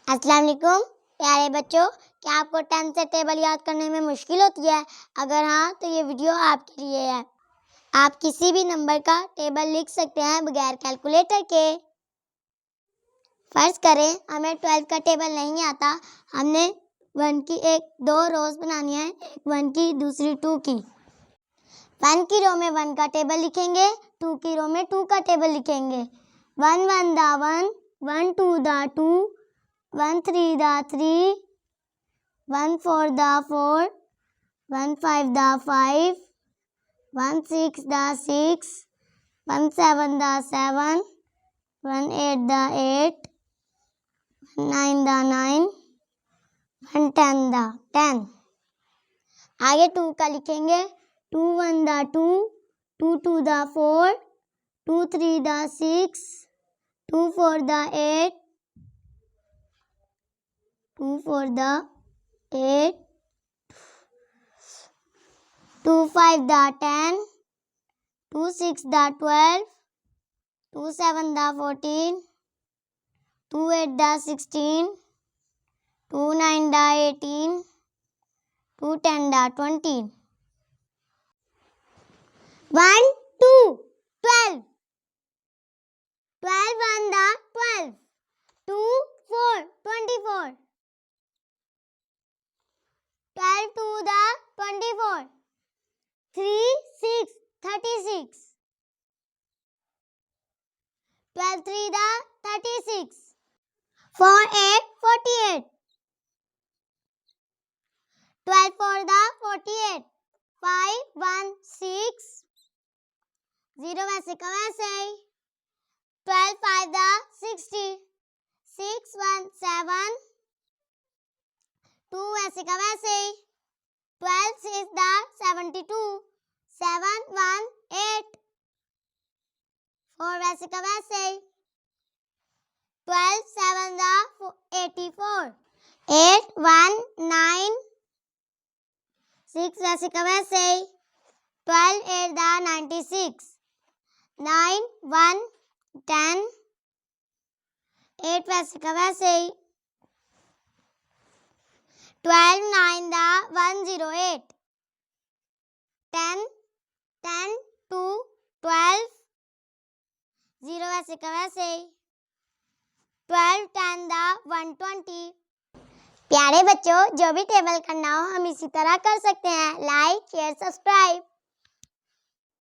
अस्सलाम वालेकुम प्यारे बच्चों, क्या आपको 10 से टेबल याद करने में मुश्किल होती है? अगर हाँ तो ये वीडियो आपके लिए है। आप किसी भी नंबर का टेबल लिख सकते हैं बगैर कैलकुलेटर के। फर्ज करें हमें 12 का टेबल नहीं आता, हमने 1 की दो रोज बनानी है, एक 1 की दूसरी 2 की। 1 की रो में 1 का टेबल लिखेंगे, 2 की रो में 2 का टेबल लिखेंगे। 1 1 दा 1, 1 2 दा 2, 1 3 दा 3, 1 4 दा 4, 1 5 दा 5, 1 6 दा 6, 1 7 दा 7, 1 8 दा 8, 1 9 दा 9, 1 10 दा 10। आगे 2 का लिखेंगे, 2 1 दा 2, 2 2 दा 4, 2 3 दा 6, 2 4 दा 8, 2 4 दा 8, 2 5 दा 10, 2 6 दा 12, 2 7 दा 14, 2 8 दा 16, 2 9 दा 18, 2 10 दा 20। 1 2 12, 12 1 दा 12, 2 4 24, 12 2 दा 24, 3 6 36, 12 3 दा 36, 4 8 48, 12 4 दा 48, 5 1 6, 0 वैसे का वैसे ही, 12 5 दा 60, 6 1 7, 2 वैसे का वैसे ही, 12 6 दा 72, 7 1 8, 4 वैसे का वैसे ही, 12 7 दा 84, 8 1 9, 6 वैसे का वैसे ही, 12 8 दा 96, 9 1 10, 8 वैसे का वैसे ही, 12 9 दा 108, 10 10 2 12, 0 वैसे का वैसे ही, 12 10 दा 120। प्यारे बच्चों, जो भी टेबल करना हो हम इसी तरह कर सकते हैं। Like share subscribe.